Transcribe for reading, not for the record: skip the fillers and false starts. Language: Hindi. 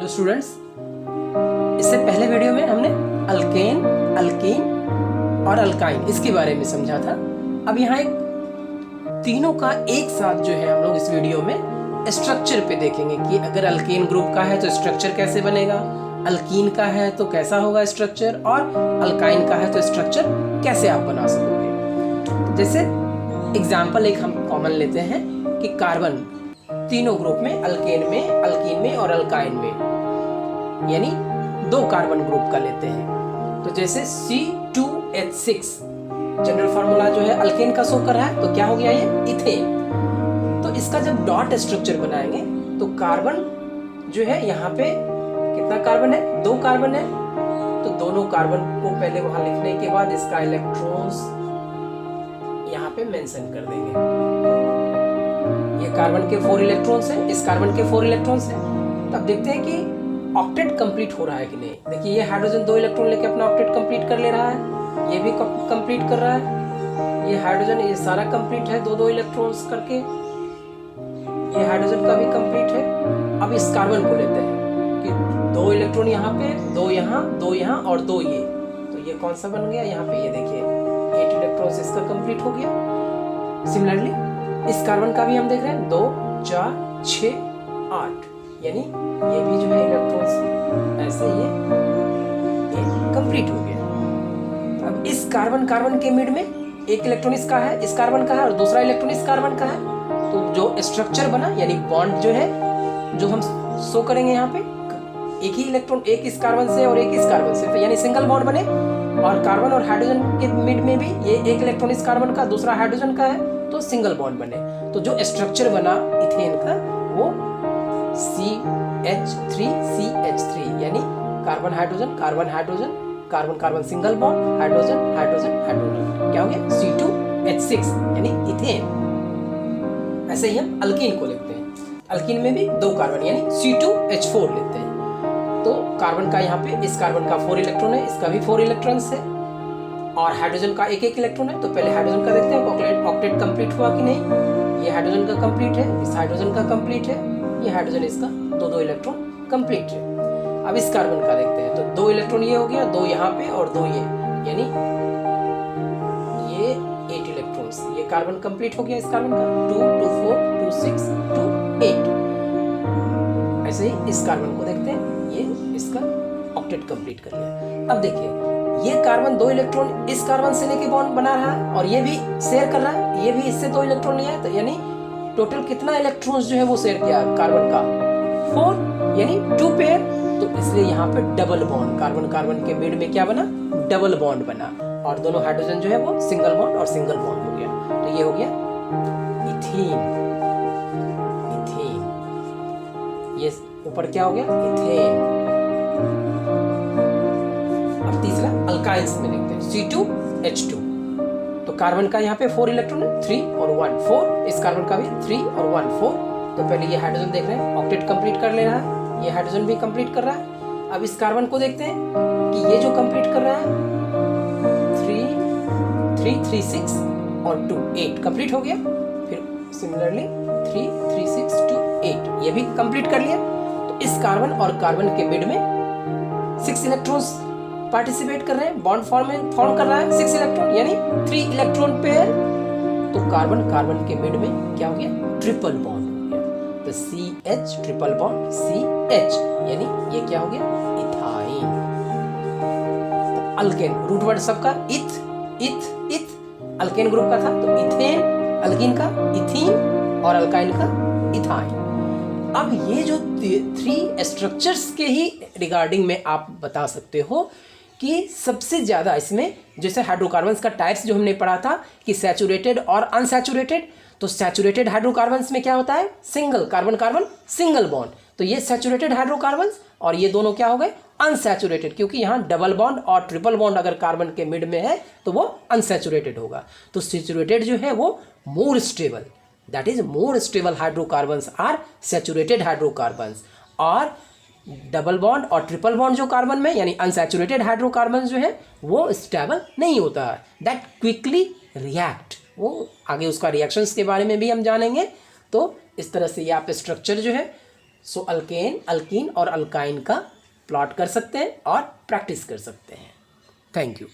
हेलो स्टूडेंट्स, इससे पहले वीडियो में हमने अल्केन, अल्कीन और अल्काइन इसके बारे में समझा था। अब यहाँ एक तीनों का एक साथ जो है हम लोग इस वीडियो में स्ट्रक्चर पे देखेंगे कि अगर अल्केन ग्रुप का है तो स्ट्रक्चर कैसे बनेगा, अल्कीन का है तो कैसा होगा स्ट्रक्चर, और अल्काइन का है तो स्ट्रक्चर कैसे आप बना सकोगे। जैसे एग्जाम्पल एक हम कॉमन लेते हैं कि कार्बन तीनों ग्रुप में, अल्केन में, अल्कीन में और अल्काइन में, यानी दो कार्बन ग्रुप का लेते हैं। तो जैसे C2H6 जनरल फार्मूला जो है अल्केन का शो कर रहा है, तो क्या हो गया ये इथेन। तो इसका जब डॉट स्ट्रक्चर बनाएंगे तो कार्बन जो है यहाँ पे कितना कार्बन है, दो कार्बन है। तो दोनों कार्बन को पहले वहां लिखने के बाद इसका इलेक्ट्रॉन्स यहाँ पे मेंशन कर देंगे। ये कार्बन के 4 इलेक्ट्रॉन्स हैं, इस कार्बन के 4 इलेक्ट्रॉन्स हैं। तब देखते हैं कि ऑक्टेट कंप्लीट हो रहा है कि नहीं। देखिए ये हाइड्रोजन 2 इलेक्ट्रॉन लेके अपना ऑक्टेट कंप्लीट कर ले रहा है, ये भी कंप्लीट कर रहा है। ये हाइड्रोजन, ये सारा कंप्लीट है 2-2 इलेक्ट्रॉन्स करके। ये हाइड्रोजन का भी कंप्लीट है। अब इस कार्बन को लेते हैं कि 2 इलेक्ट्रॉन यहाँ पे, 2 यहाँ, 2 यहाँ और 2 ये। तो ये कौन सा बन गया, यहाँ पे ये देखिए 8 इलेक्ट्रॉन्स इसका कंप्लीट हो गया। सिमिलरली इस कार्बन का भी हम देख रहे हैं 2, 4, 6, 8, यानी ये भी जो है इलेक्ट्रॉन्स ऐसे ये कंप्लीट हो गया। अब इस कार्बन के मिड में एक इलेक्ट्रॉन इसका है, इस कार्बन का है, और दूसरा इलेक्ट्रॉन इस कार्बन का है। तो जो स्ट्रक्चर बना, यानी बॉन्ड जो है जो हम शो करेंगे यहाँ पे, एक ही इलेक्ट्रॉन, एक इस कार्बन से और एक इस कार्बन से, तो यानी सिंगल बॉन्ड बने। और कार्बन और हाइड्रोजन के मिड में भी ये एक इलेक्ट्रॉन इस कार्बन का, दूसरा हाइड्रोजन का है, तो सिंगल बॉन्ड बने। तो जो स्ट्रक्चर बना इथेन का वो CH3CH3, यानी carbon hydrogen, carbon hydrogen, carbon carbon single bond, hydrogen hydrogen hydrogen, क्या हो गया C2H6, यानी इथेन। ऐसे ही हम अल्कीन को लिखते हैं। अल्कीन में भी 2 कार्बन यानी C2H4 लेते हैं। तो कार्बन का यहाँ पे, इस कार्बन का 4 इलेक्ट्रॉन है, इसका भी 4 इलेक्ट्रॉन्स है, और हाइड्रोजन का एक इलेक्ट्रॉन है। तो पहले हाइड्रोजन का देखते हैं ऑक्टेट कंप्लीट हुआ कि नहीं। ये हाइड्रोजन का कंप्लीट है, इस हाइड्रोजन का कंप्लीट है, ये हाइड्रोजन इसका 2-2 इलेक्ट्रॉन कंप्लीट है। अब इस कार्बन का देखते हैं, तो 2 इलेक्ट्रॉन ये हो गया, 2 यहाँ पे और 2 ये, यानी ये 8 इलेक्ट्रॉन्स। ये कार्बन कंप्लीट हो गया इस कार्बन का, 2, 2, 4, 2, 6, 2, 8। ऐसे ही इस कार्बन को देखते हैं, ये इसका ऑक्टेट कंप्लीट कर लिया। अब देखिए ये कार्बन 2 इलेक्ट्रॉन इस कार्बन से लेके बॉन्ड बना रहा है, और ये भी शेयर कर रहा है, ये भी इससे 2 इलेक्ट्रॉन लिया है। तो यानी टोटल कितना इलेक्ट्रॉन्स जो है वो शेयर किया कार्बन का, 4, यानी 2 पेयर। तो इसलिए यहाँ पे डबल बॉन्ड, कार्बन कार्बन के मिड में क्या बना, डबल बॉन्ड बना, और दोनों हाइड्रोजन जो है वो सिंगल बॉन्ड और सिंगल बॉन्ड हो गया। तो ये हो गया इथीन। इथीन, ये ऊपर क्या हो गया, इथेन। अब तीसरा अल्काइंस में देखते हैं, C2H2। तो कार्बन का यहाँ पे 4 इलेक्ट्रॉन है, 3 और 1, 4। इस कार्बन का भी 3 और 1, 4। तो पहले ये हाइड्रोजन देख रहे हैं, ऑक्टेट कंप्लीट कर ले रहा है, ये हाइड्रोजन भी कंप्लीट कर रहा है। अब इस कार्बन को देखते हैं कि ये जो कंप्लीट कर रहा है 3, 3, 6 और 2, 8 कंप्लीट हो गया। फिर सिमिलरली 3, 3, 6, 2, 8 ये भी कंप्लीट कर लिया। तो इस कार्बन और कार्बन के मिड में 6 इलेक्ट्रॉन्स पार्टिसिपेट कर रहे हैं, बॉन्ड फॉर्म कर रहा है 6 इलेक्ट्रॉन, यानी 3 इलेक्ट्रॉन पेयर। तो कार्बन कार्बन के मिड में क्या हो गया, ट्रिपल बॉन्ड हो गया। तो CH ट्रिपल बॉन्ड CH, यानी ये क्या हो गया, इथाइन। तो अल्केन रूट वर्ड सबका इथ, इथ, इथ अल्केन ग्रुप का था, तो इथेन अल्कीन का, इथीन और अल्काइन का इथाइन। अब ये जो 3 स्ट्रक्चर्स के ही रिगार्डिंग में आप बता सकते हो कि सबसे ज़्यादा इसमें, जैसे हाइड्रोकार्बन्स का टाइप्स जो हमने पढ़ा था कि सैचुरेटेड और अनसैचुरेटेड। तो सैचुरेटेड हाइड्रोकार्बन्स में क्या होता है, single carbon carbon single bond. तो ये सैचुरेटेड हाइड्रोकार्बन्स, और ये दोनों क्या हो गए, अनसैचुरेटेड, क्योंकि यहाँ डबल बॉन्ड और ट्रिपल बॉन्ड अगर कार्बन के मिड में है तो वो अनसैचुरेटेड होगा। तो सैचुरेटेड जो है वो more stable, that is more stable hydrocarbons are saturated hydrocarbons. और डबल बॉन्ड और ट्रिपल बॉन्ड जो कार्बन में, यानी अनसैचुरेटेड हाइड्रोकार्बन जो है वो स्टेबल नहीं होता है, दैट क्विकली रिएक्ट। वो आगे उसका रिएक्शंस के बारे में भी हम जानेंगे। तो इस तरह से ये आप स्ट्रक्चर जो है सो अल्केन, अल्कीन और अल्काइन का प्लॉट कर सकते हैं और प्रैक्टिस कर सकते हैं। Thank you.